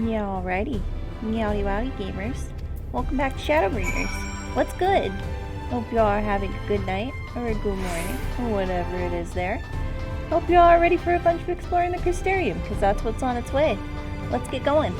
Yeah, alrighty. Meowdy Gamers. Welcome back to Shadowbringers. What's good? Hope y'all are having a good night, or a good morning, or whatever it is there. Hope y'all are ready for a bunch of exploring the Crystarium, because that's what's on its way. Let's get going.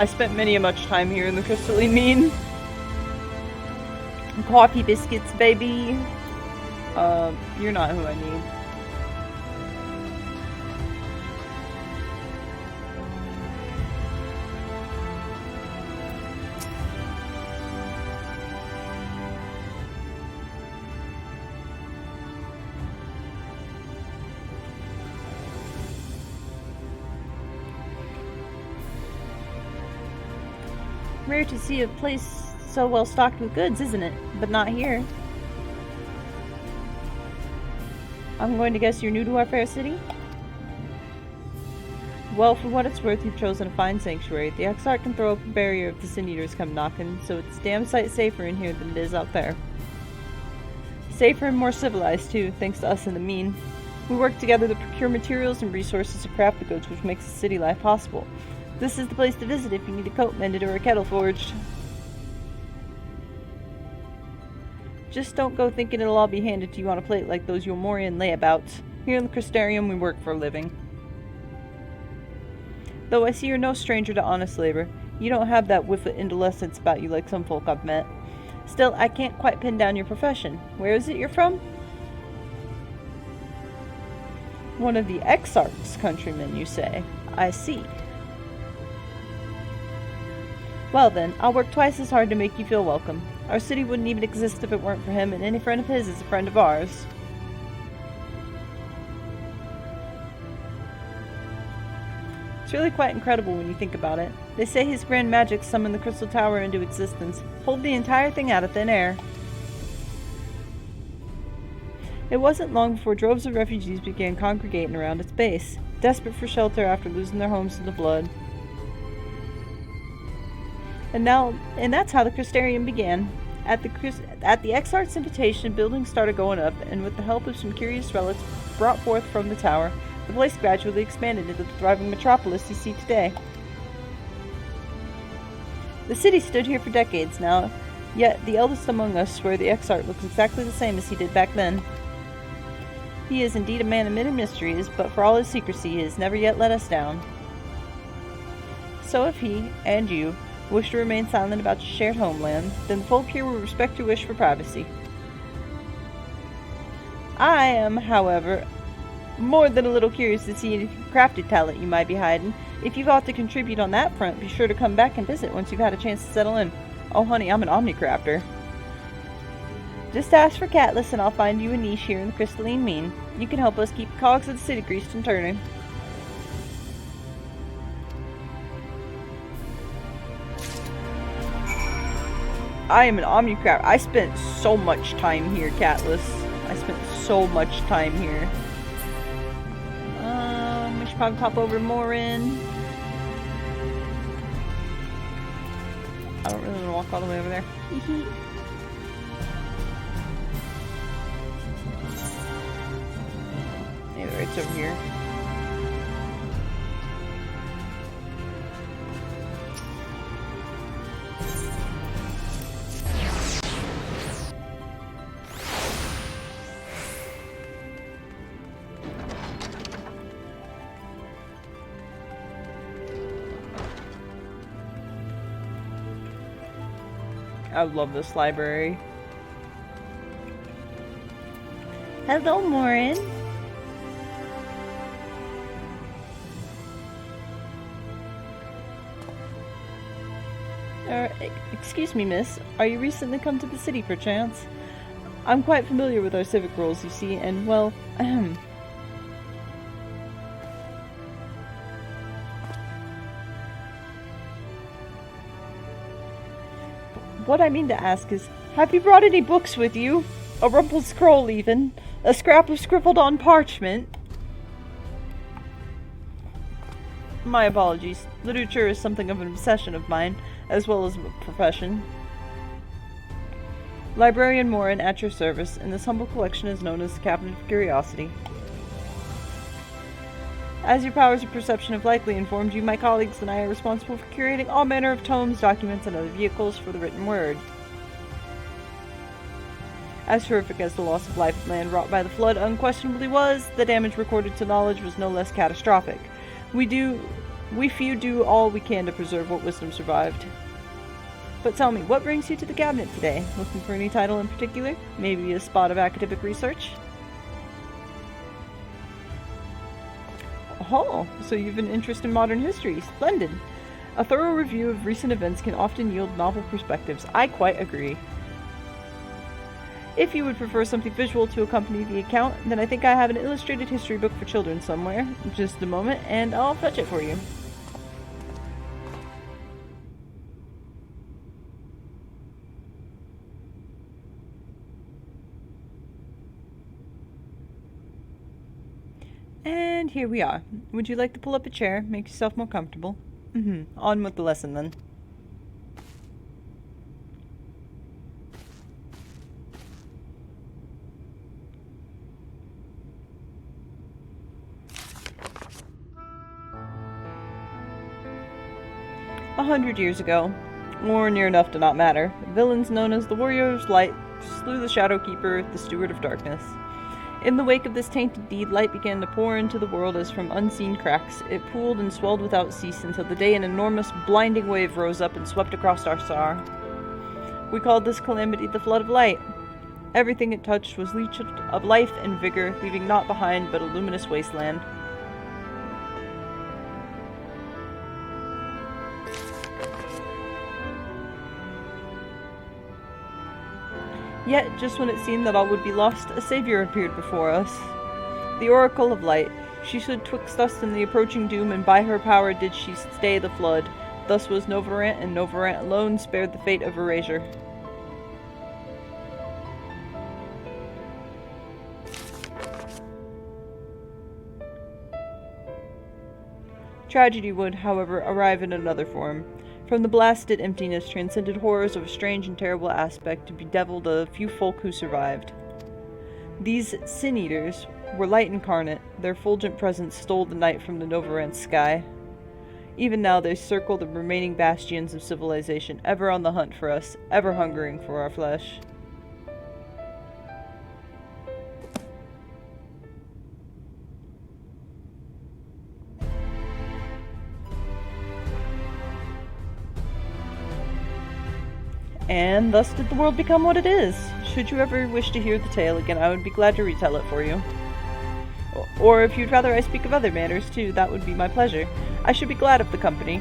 I spent many a much time here in the crystally mean. Coffee biscuits, baby. You're not who I need. Rare to see a place so well stocked with goods, isn't it? But not here. I'm going to guess you're new to our fair city? Well, for what it's worth, you've chosen a fine sanctuary. The Exarch can throw up a barrier if the Sin Eaters come knocking, so it's damn sight safer in here than it is out there. Safer and more civilized, too, thanks to us and the mean. We work together to procure materials and resources to craft the goods which makes the city life possible. This is the place to visit if you need a coat mended or a kettle forged. Just don't go thinking it'll all be handed to you on a plate like those Yomorian layabouts. Here in the Crystarium, we work for a living. Though I see you're no stranger to honest labor, you don't have that whiff of indolescence about you like some folk I've met. Still, I can't quite pin down your profession. Where is it you're from? One of the Exarch's countrymen, you say? I see. Well then, I'll work twice as hard to make you feel welcome. Our city wouldn't even exist if it weren't for him, and any friend of his is a friend of ours. It's really quite incredible when you think about it. They say his grand magic summoned the Crystal Tower into existence, pulled the entire thing out of thin air. It wasn't long before droves of refugees began congregating around its base, desperate for shelter after losing their homes to the flood. And that's how the Crystarium began. At the Exarch's invitation, buildings started going up, and with the help of some curious relics brought forth from the tower, the place gradually expanded into the thriving metropolis you see today. The city stood here for decades now, yet the eldest among us swear the Exarch looks exactly the same as he did back then. He is indeed a man of many mysteries, but for all his secrecy, he has never yet let us down. So if he, and you, wish to remain silent about your shared homeland, then the folk here will respect your wish for privacy. I am, however, more than a little curious to see any crafted talent you might be hiding. If you've ought to contribute on that front, be sure to come back and visit once you've had a chance to settle in. Oh honey, I'm an omnicrafter. Just ask for Catless and I'll find you a niche here in the crystalline mean. You can help us keep the cogs of the city greased and turning. I am an omnicrafter. I spent so much time here, Catless. I spent so much time here. We should probably pop over to Morin. I don't really want to walk all the way over there. Maybe it's over here. I love this library. Hello, Morin. Excuse me, miss. Are you recently come to the city, perchance? I'm quite familiar with our civic roles, you see, and, well, What I mean to ask is, have you brought any books with you? A rumpled scroll even. A scrap of scribbled on parchment. My apologies. Literature is something of an obsession of mine, as well as a profession. Librarian Morin at your service, and this humble collection is known as the Cabinet of Curiosity. As your powers of perception have likely informed you, my colleagues and I are responsible for curating all manner of tomes, documents, and other vehicles for the written word. As horrific as the loss of life and land wrought by the flood unquestionably was, the damage recorded to knowledge was no less catastrophic. We few do all we can to preserve what wisdom survived. But tell me, what brings you to the cabinet today? Looking for any title in particular? Maybe a spot of academic research? Oh, so you've an interest in modern history. Splendid. A thorough review of recent events can often yield novel perspectives. I quite agree. If you would prefer something visual to accompany the account, then I think I have an illustrated history book for children somewhere. Just a moment, and I'll fetch it for you. And here we are. Would you like to pull up a chair? Make yourself more comfortable. On with the lesson then. A 100 years ago, or near enough to not matter, villains known as the Warriors of Light slew the Shadowkeeper, the Steward of Darkness. In the wake of this tainted deed, light began to pour into the world as from unseen cracks. It pooled and swelled without cease until the day an enormous, blinding wave rose up and swept across our star. We called this calamity the Flood of Light. Everything it touched was leached of life and vigor, leaving naught behind but a luminous wasteland. Yet, just when it seemed that all would be lost, a savior appeared before us. The Oracle of Light. She stood twixt us and the approaching doom, and by her power did she stay the flood. Thus was Novarant, and Novarant alone spared the fate of erasure. Tragedy would, however, arrive in another form. From the blasted emptiness transcended horrors of a strange and terrible aspect to bedevil the few folk who survived. These sin-eaters were light incarnate. Their fulgent presence stole the night from the Novarant sky. Even now they circle the remaining bastions of civilization, ever on the hunt for us, ever hungering for our flesh. And thus did the world become what it is. Should you ever wish to hear the tale again, I would be glad to retell it for you. Or if you'd rather I speak of other matters too, that would be my pleasure. I should be glad of the company.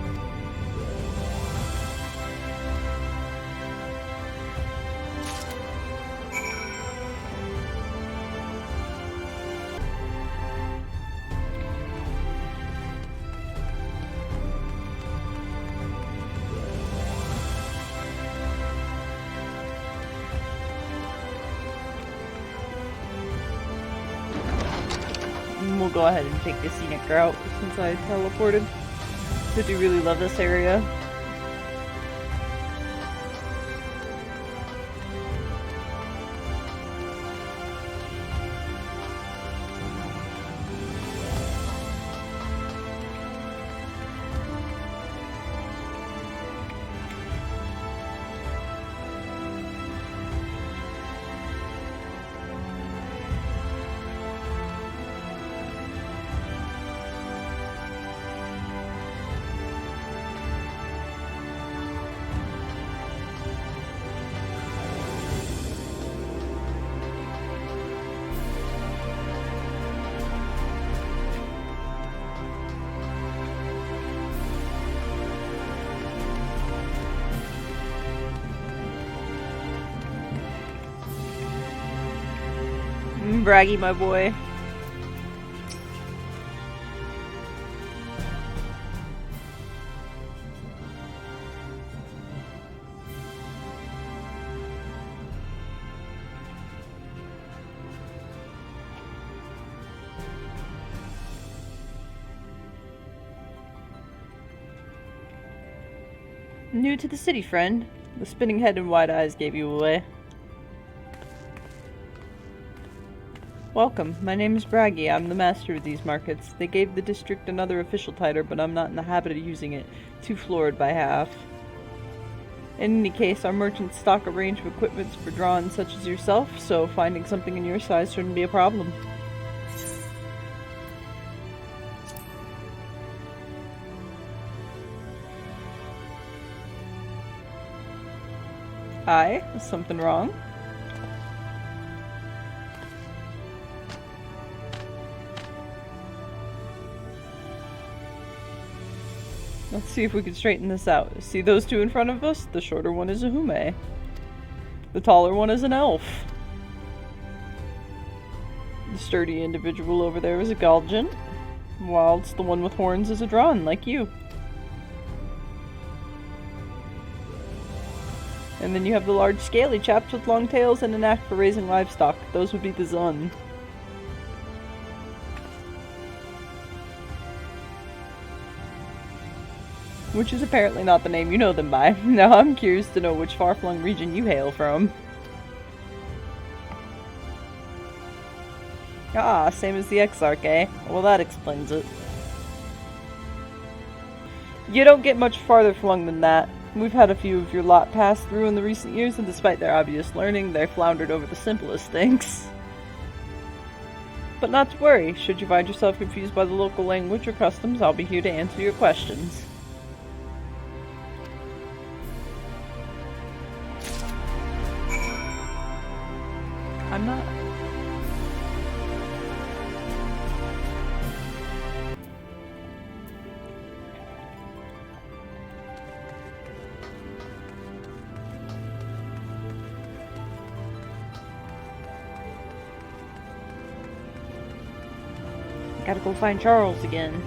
We'll go ahead and take the scenic route since I teleported. I do really love this area. Braggy, my boy. New to the city, friend. The spinning head and wide eyes gave you away. Welcome. My name is Braggy. I'm the master of these markets. They gave the district another official title, but I'm not in the habit of using it. Too florid by half. In any case, our merchants stock a range of equipments for drawings such as yourself, so finding something in your size shouldn't be a problem. Hi, is something wrong? Let's see if we can straighten this out. See those two in front of us? The shorter one is a Hume. The taller one is an elf. The sturdy individual over there is a Galgant, whilst the one with horns is a Drawn, like you. And then you have the large scaly chaps with long tails and a knack for raising livestock. Those would be the Zun. Which is apparently not the name you know them by. Now I'm curious to know which far-flung region you hail from. Ah, same as the Exarch, eh? Well, that explains it. You don't get much farther flung than that. We've had a few of your lot pass through in the recent years, and despite their obvious learning, they floundered over the simplest things. But not to worry, should you find yourself confused by the local language or customs, I'll be here to answer your questions. I'm not... Gotta go find Charles again.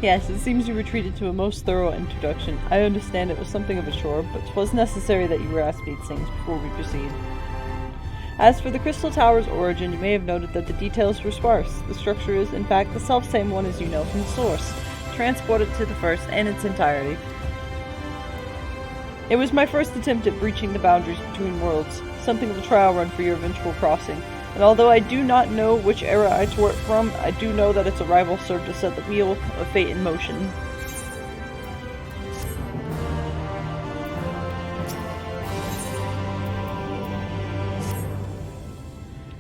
Yes, it seems you were treated to a most thorough introduction. I understand it was something of a chore, but 'twas necessary that you were asked these things before we proceed. As for the Crystal Tower's origin, you may have noted that the details were sparse. The structure is, in fact, the self-same one as you know from the source, transported to the first in its entirety. It was my first attempt at breaching the boundaries between worlds, something of a trial run for your eventual crossing. And although I do not know which era I tore it from, I do know that its arrival served to set the wheel of fate in motion.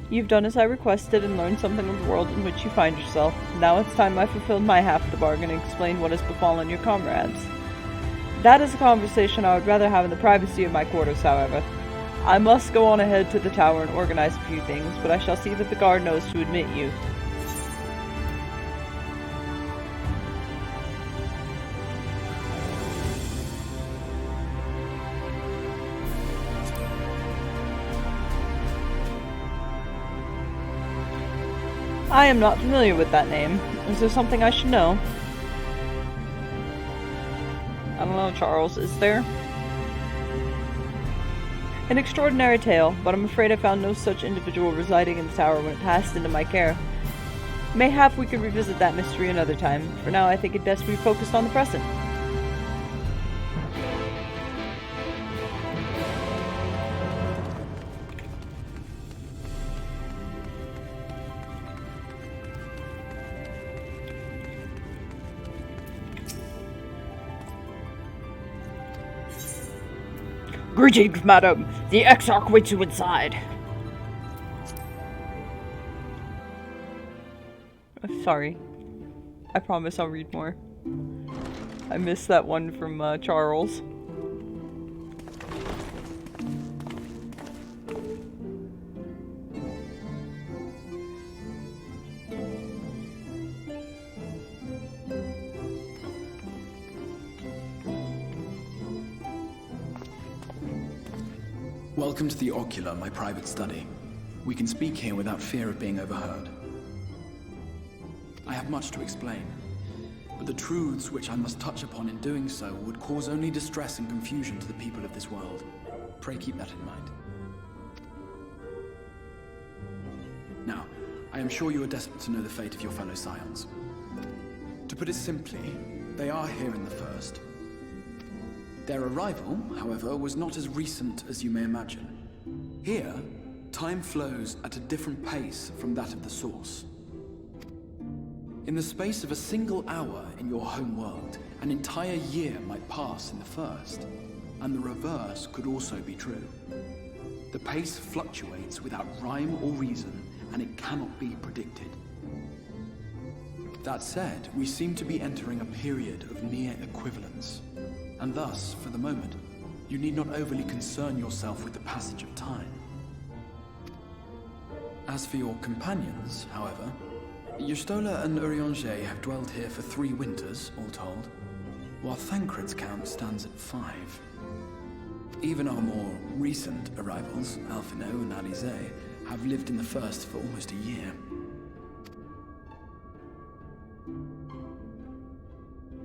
You've done as I requested and learned something of the world in which you find yourself. Now it's time I fulfilled my half of the bargain and explained what has befallen your comrades. That is a conversation I would rather have in the privacy of my quarters, however. I must go on ahead to the tower and organize a few things, but I shall see that the guard knows to admit you. I am not familiar with that name. Is there something I should know? I don't know, Charles. Is there? An extraordinary tale, but I'm afraid I found no such individual residing in the tower when it passed into my care. Mayhap we could revisit that mystery another time. For now, I think it best we focused on the present. Greetings, madam. The Exarch waits you inside. Sorry. I promise I'll read more. I missed that one from Charles. Welcome to the Ocular, my private study. We can speak here without fear of being overheard. I have much to explain, but the truths which I must touch upon in doing so would cause only distress and confusion to the people of this world. Pray keep that in mind. Now, I am sure you are desperate to know the fate of your fellow scions. To put it simply, they are here in the first. Their arrival, however, was not as recent as you may imagine. Here, time flows at a different pace from that of the source. In the space of a single hour in your home world, an entire year might pass in the first, and the reverse could also be true. The pace fluctuates without rhyme or reason, and it cannot be predicted. That said, we seem to be entering a period of near equivalence, and thus, for the moment, you need not overly concern yourself with the passage of time. As for your companions, however, Y'shtola and Urianger have dwelled here for 3 winters, all told, while Thancred's count stands at 5. Even our more recent arrivals, Alphino and Alize, have lived in the first for almost a year.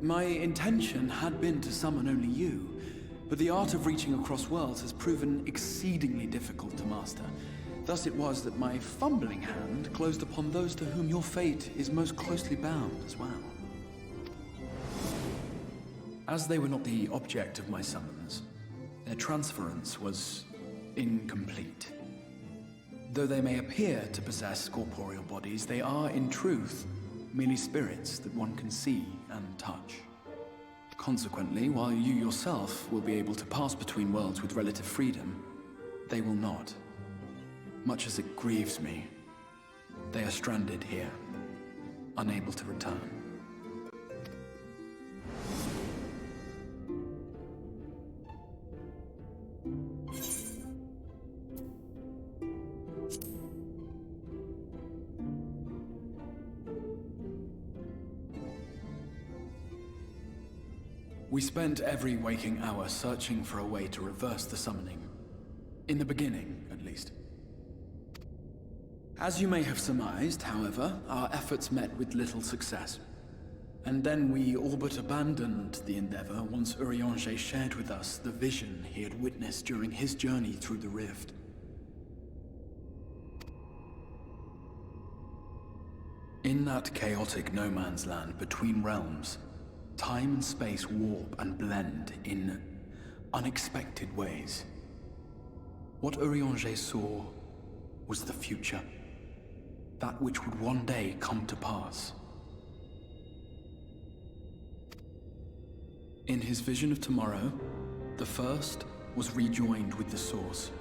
My intention had been to summon only you, but the art of reaching across worlds has proven exceedingly difficult to master. Thus it was that my fumbling hand closed upon those to whom your fate is most closely bound as well. As they were not the object of my summons, their transference was incomplete. Though they may appear to possess corporeal bodies, they are, in truth, merely spirits that one can see and touch. Consequently, while you yourself will be able to pass between worlds with relative freedom, they will not. Much as it grieves me, they are stranded here, unable to return. We spent every waking hour searching for a way to reverse the summoning. In the beginning, at least. As you may have surmised, however, our efforts met with little success. And then we all but abandoned the endeavor once Urianger shared with us the vision he had witnessed during his journey through the rift. In that chaotic no-man's land between realms, time and space warp and blend in unexpected ways. What Urianger saw was the future. That which would one day come to pass. In his vision of tomorrow, the first was rejoined with the source.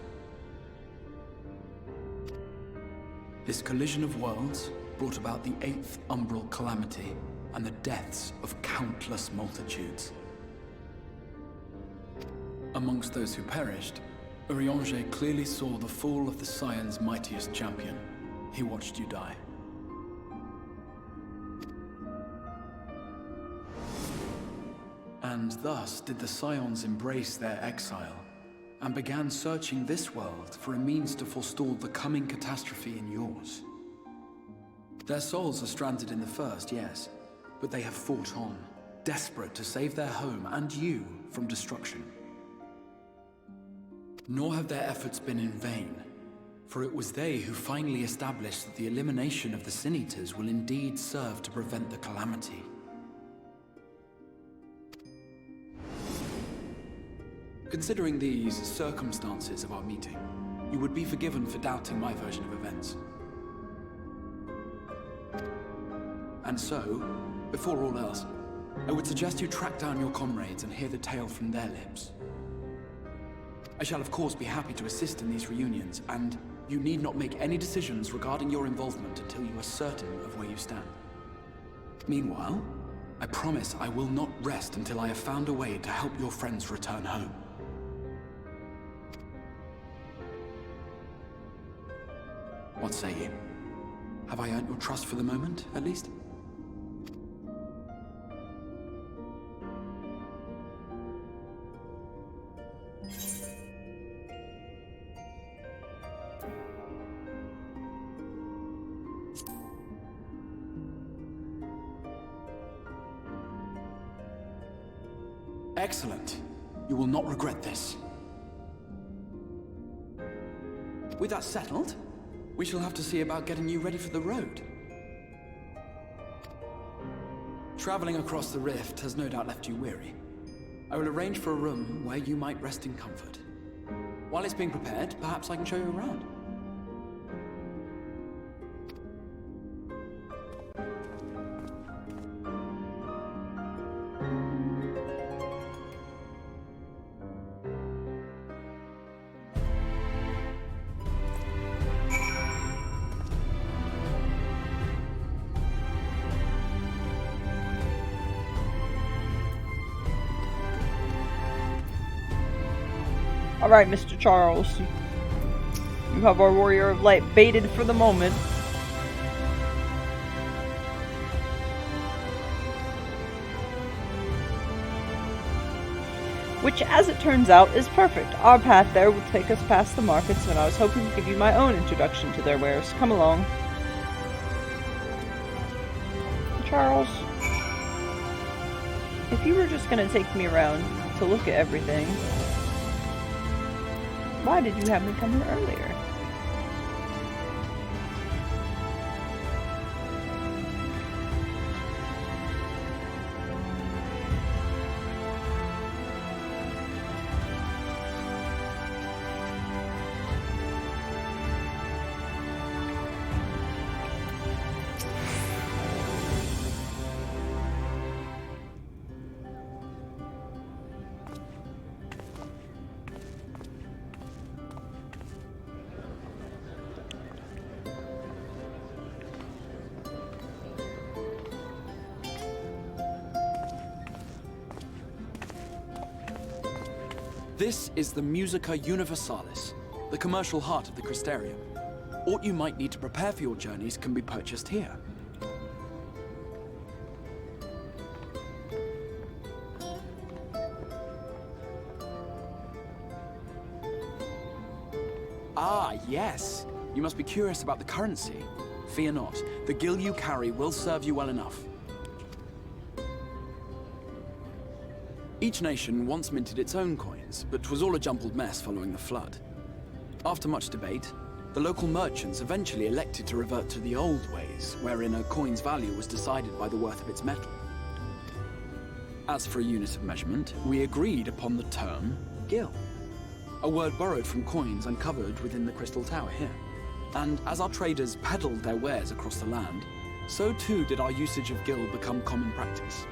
This collision of worlds brought about the 8th umbral calamity and the deaths of countless multitudes. Amongst those who perished, Urianger clearly saw the fall of the Scion's mightiest champion. He watched you die. And thus did the Scions embrace their exile, and began searching this world for a means to forestall the coming catastrophe in yours. Their souls are stranded in the first, yes, but they have fought on, desperate to save their home and you from destruction. Nor have their efforts been in vain, for it was they who finally established that the elimination of the Sin Eaters will indeed serve to prevent the calamity. Considering these circumstances of our meeting, you would be forgiven for doubting my version of events. And so, before all else, I would suggest you track down your comrades and hear the tale from their lips. I shall of course be happy to assist in these reunions, and you need not make any decisions regarding your involvement until you are certain of where you stand. Meanwhile, I promise I will not rest until I have found a way to help your friends return home. What say you? Have I earned your trust for the moment, at least? Excellent. You will not regret this. With that settled, we shall have to see about getting you ready for the road. Traveling across the rift has no doubt left you weary. I will arrange for a room where you might rest in comfort. While it's being prepared, perhaps I can show you around. Alright, Mr. Charles. You have our Warrior of Light baited for the moment. Which, as it turns out, is perfect. Our path there will take us past the markets, and I was hoping to give you my own introduction to their wares. Come along. Charles, if you were just going to take me around to look at everything, why did you have me come here earlier? This is the Musica Universalis, the commercial heart of the Crystarium. What you might need to prepare for your journeys can be purchased here. Ah, yes. You must be curious about the currency. Fear not. The gil you carry will serve you well enough. Each nation once minted its own coins, but 'twas all a jumbled mess following the flood. After much debate, the local merchants eventually elected to revert to the old ways, wherein a coin's value was decided by the worth of its metal. As for a unit of measurement, we agreed upon the term gil, a word borrowed from coins uncovered within the Crystal Tower here. And as our traders peddled their wares across the land, so too did our usage of gil become common practice.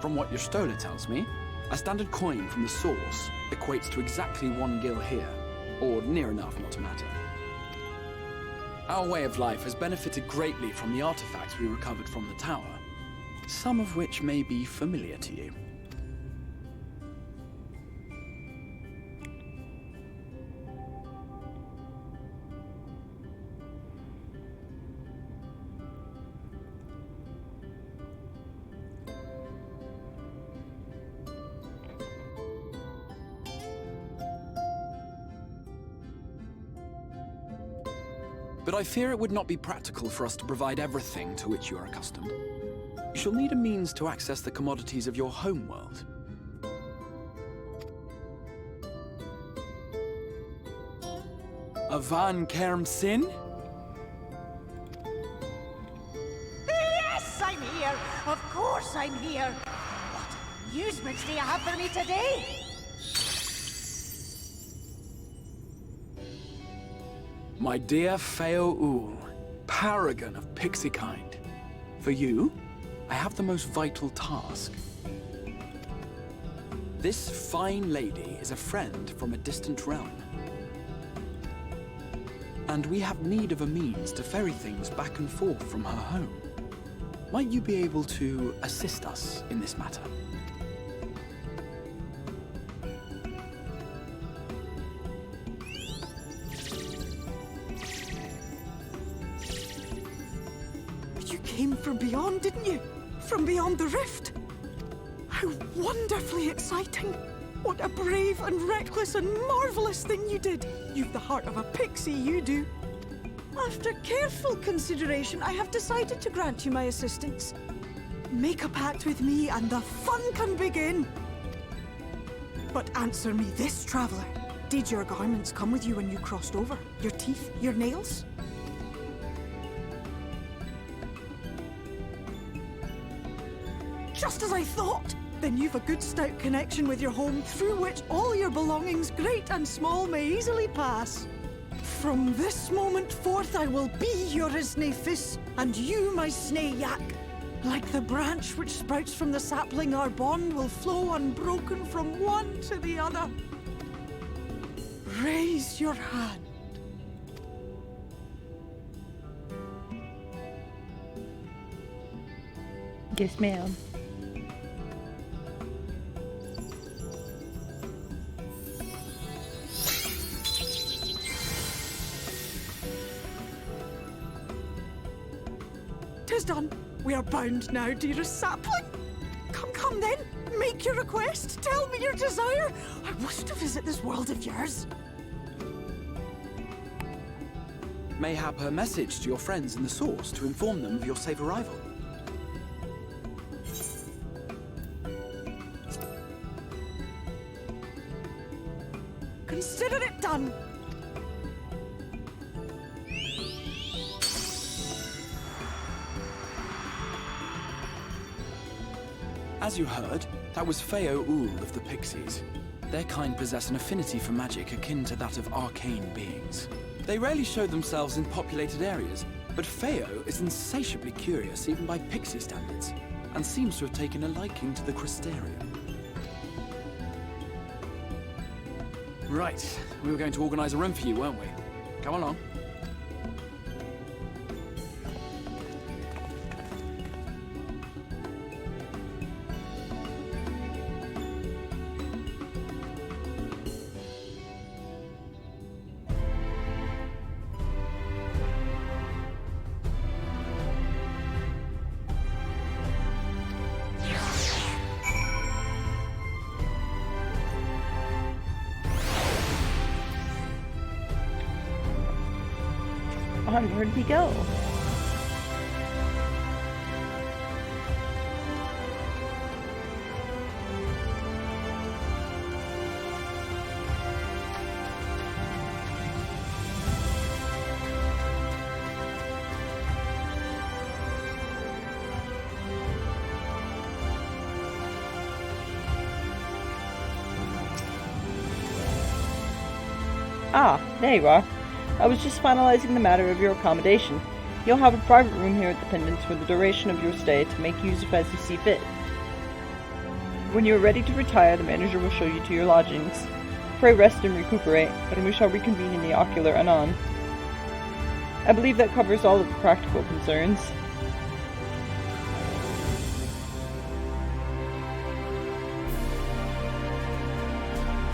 From what your stola tells me, a standard coin from the source equates to exactly 1 gil here, or near enough not to matter. Our way of life has benefited greatly from the artifacts we recovered from the tower, some of which may be familiar to you. But I fear it would not be practical for us to provide everything to which you are accustomed. You shall need a means to access the commodities of your homeworld. Avan Kerm Sin? Yes, I'm here! Of course I'm here! What amusements do you have for me today? My dear Faelions, paragon of pixie kind. For you, I have the most vital task. This fine lady is a friend from a distant realm. And we have need of a means to ferry things back and forth from her home. Might you be able to assist us in this matter? Came from beyond, didn't you? From beyond the rift? How wonderfully exciting! What a brave and reckless and marvelous thing you did! You've the heart of a pixie, you do. After careful consideration, I have decided to grant you my assistance. Make a pact with me and the fun can begin. But answer me this, traveller. Did your garments come with you when you crossed over? Your teeth? Your nails? Just as I thought! Then you've a good stout connection with your home through which all your belongings, great and small, may easily pass. From this moment forth I will be your isne fis, and you my snay yak. Like the branch which sprouts from the sapling, our bond will flow unbroken from one to the other. Raise your hand. Yes, ma'am. Tis done. We are bound now, dearest sapling. Come then. Make your request. Tell me your desire. I wish to visit this world of yours. Mayhap a message to your friends in the Source to inform them of your safe arrival. Consider it done. As you heard, that was Faelions of the Pixies. Their kind possess an affinity for magic akin to that of arcane beings. They rarely show themselves in populated areas, but Faeo is insatiably curious even by pixie standards, and seems to have taken a liking to the Crystarium. Right, we were going to organize a room for you, weren't we? Come along. Onward we go. Ah, there you are. I was just finalizing the matter of your accommodation. You'll have a private room here at the Pendants for the duration of your stay to make use of as you see fit. When you are ready to retire, the manager will show you to your lodgings. Pray rest and recuperate, and we shall reconvene in the ocular anon. I believe that covers all of the practical concerns.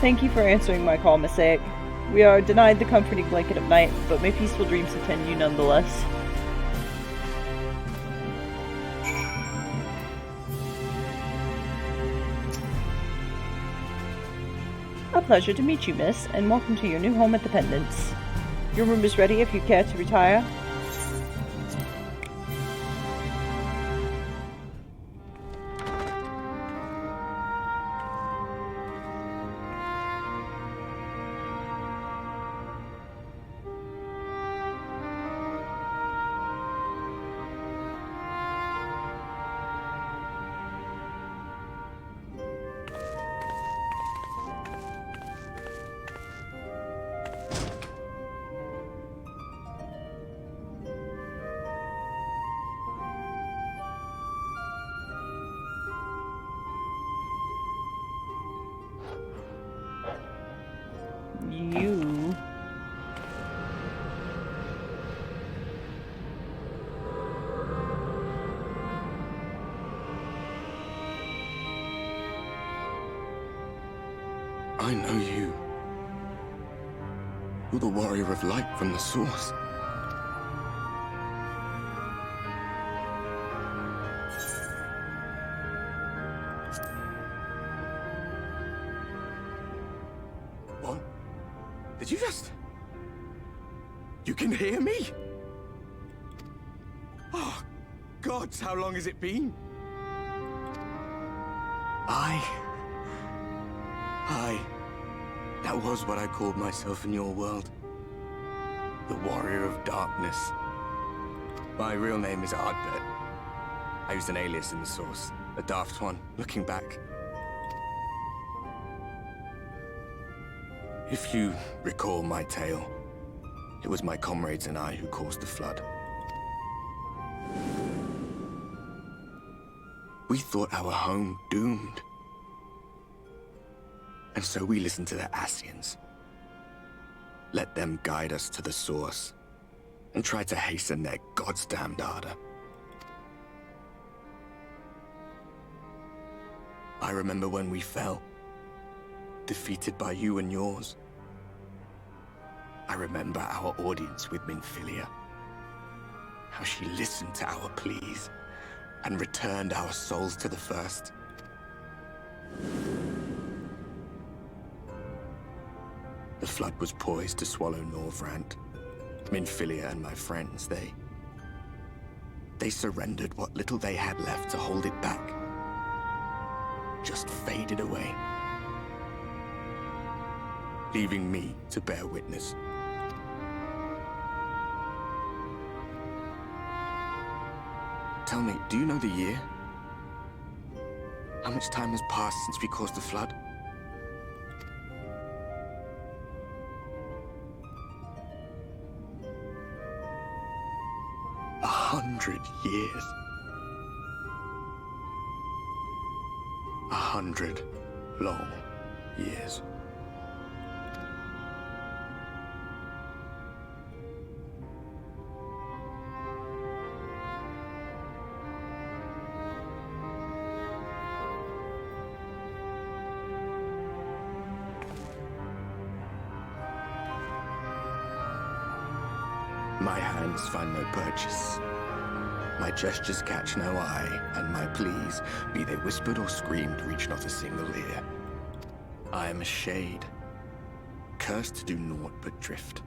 Thank you for answering my call, Messiah. We are denied the comforting blanket of night, but may peaceful dreams attend you nonetheless. A pleasure to meet you, miss, and welcome to your new home at the Pendants. Your room is ready if you care to retire. You... I know you. You're the warrior of light from the Source. What? Did you just... You can hear me? Oh, gods, how long has it been? That was what I called myself in your world. The Warrior of Darkness. My real name is Ardbert. I used an alias in the source. A daft one, looking back. If you recall my tale, it was my comrades and I who caused the flood. We thought our home doomed. And so we listened to the Ascians. Let them guide us to the source, and tried to hasten their goddamned ardor. I remember when we fell, defeated by you and yours. I remember our audience with Minfilia. How she listened to our pleas, and returned our souls to the First. The flood was poised to swallow Norvrant. Minfilia and my friends, they surrendered what little they had left to hold it back. Just faded away. Leaving me to bear witness. Tell me, do you know the year? How much time has passed since we caused the flood? 100 years. 100 long years. My hands find no purchase. My gestures catch no eye, and my pleas, be they whispered or screamed, reach not a single ear. I am a shade, cursed to do naught but drift.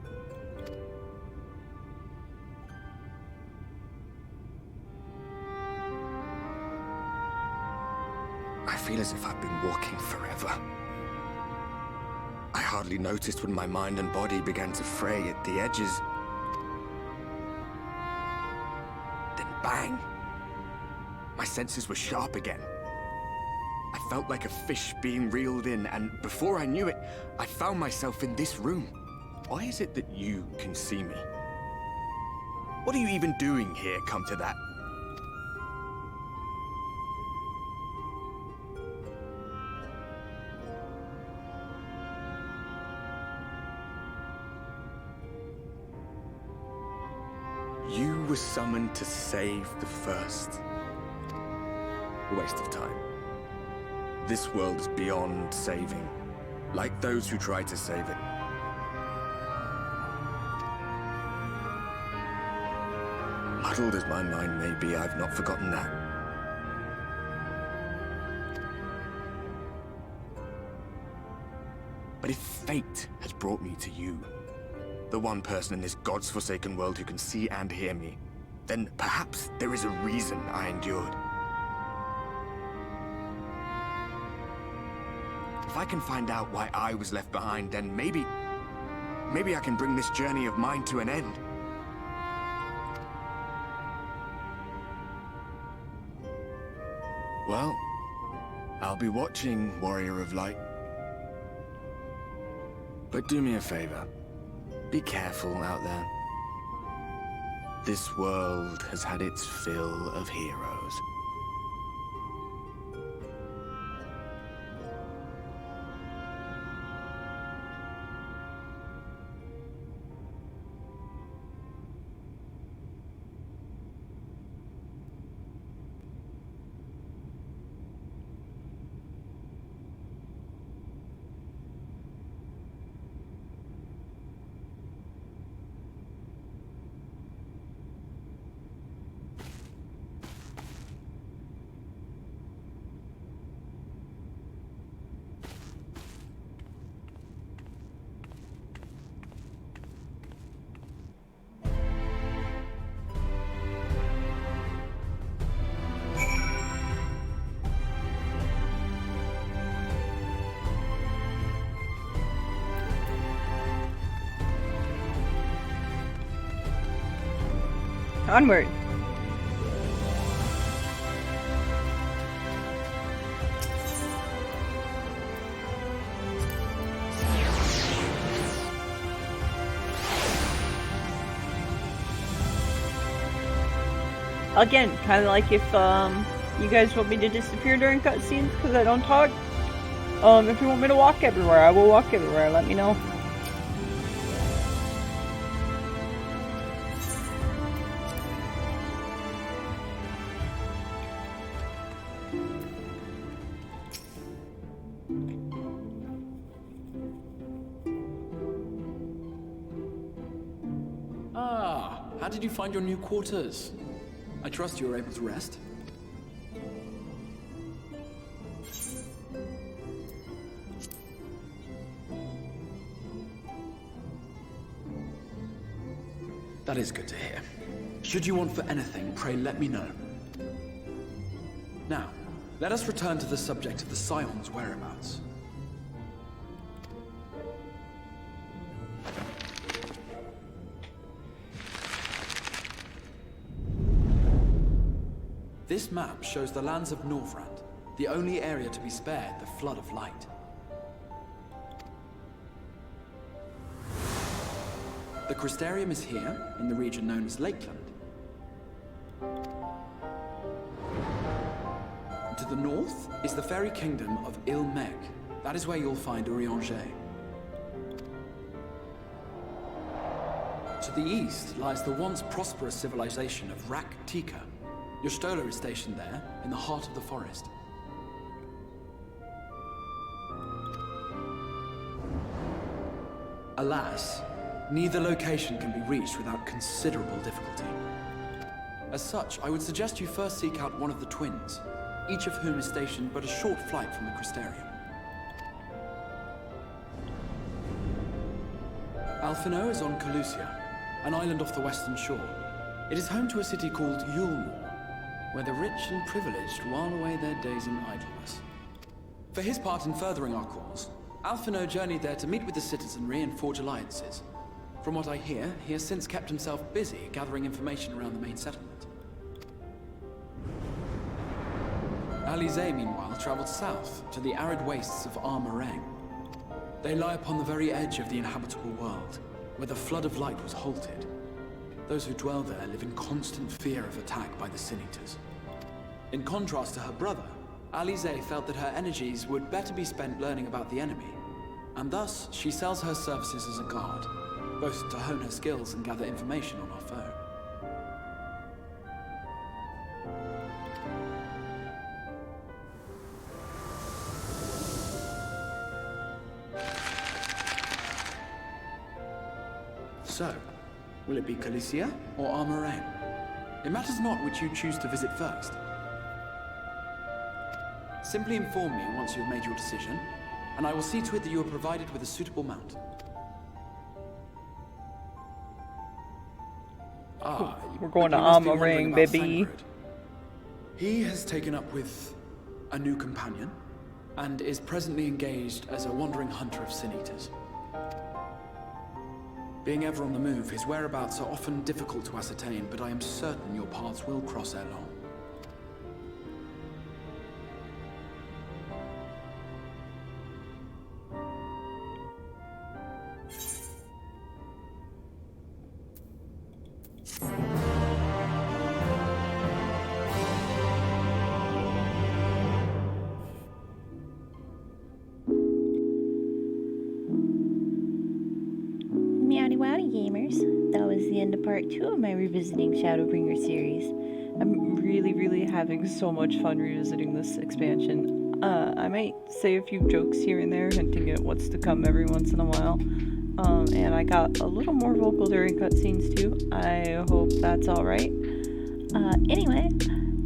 I feel as if I've been walking forever. I hardly noticed when my mind and body began to fray at the edges. Bang! My senses were sharp again. I felt like a fish being reeled in, and before I knew it, I found myself in this room. Why is it that you can see me? What are you even doing here, come to that? You were summoned to save the First. A waste of time. This world is beyond saving, like those who try to save it. Muddled as my mind may be, I've not forgotten that. But if fate has brought me to you, the one person in this God's forsaken world who can see and hear me, then perhaps there is a reason I endured. If I can find out why I was left behind, then maybe I can bring this journey of mine to an end. Well, I'll be watching, Warrior of Light. But do me a favor. Be careful out there. This world has had its fill of heroes. Onward. Again, kind of like if you guys want me to disappear during cutscenes because I don't talk. If you want me to walk everywhere, I will walk everywhere. Let me know. Ah, how did you find your new quarters? I trust you were able to rest. That is good to hear. Should you want for anything, pray let me know. Now, let us return to the subject of the Scion's whereabouts. This map shows the lands of Norvrand, the only area to be spared the Flood of Light. The Crystarium is here, in the region known as Lakeland. To the north is the fairy kingdom of Il-Meg. That is where you'll find Urianger. To the east lies the once prosperous civilization of Rak-Tika. Your Stola is stationed there, in the heart of the forest. Alas, neither location can be reached without considerable difficulty. As such, I would suggest you first seek out one of the twins, each of whom is stationed but a short flight from the Crystarium. Alphino is on Calusia, an island off the western shore. It is home to a city called Yulmore, where the rich and privileged while away their days in idleness. For his part in furthering our cause, Alphino journeyed there to meet with the citizenry and forge alliances. From what I hear, he has since kept himself busy gathering information around the main settlement. Alize, meanwhile, traveled south to the arid wastes of Armorang. They lie upon the very edge of the inhabitable world, where the Flood of Light was halted. Those who dwell there live in constant fear of attack by the Sin Eaters. In contrast to her brother, Alize felt that her energies would better be spent learning about the enemy, and thus she sells her services as a guard, both to hone her skills and gather information on our foe. So, will it be Calusia or Armorang? It matters not which you choose to visit first. Simply inform me once you have made your decision, and I will see to it that you are provided with a suitable mount. We're going to Armorang, baby. He has taken up with a new companion, and is presently engaged as a wandering hunter of Sin Eaters. Being ever on the move, his whereabouts are often difficult to ascertain, but I am certain your paths will cross ere long. Meowdy Gamers, that was the end of part 2 of my revisiting Shadowbringers series. I'm really having so much fun revisiting this expansion. I might say a few jokes here and there, hinting at what's to come every once in a while. And I got a little more vocal during cutscenes too. I hope that's alright. Anyway,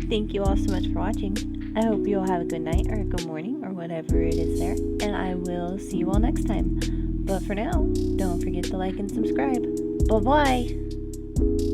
thank you all so much for watching. I hope you all have a good night or a good morning or whatever it is there. And I will see you all next time. But for now, don't forget to like and subscribe. Bye-bye!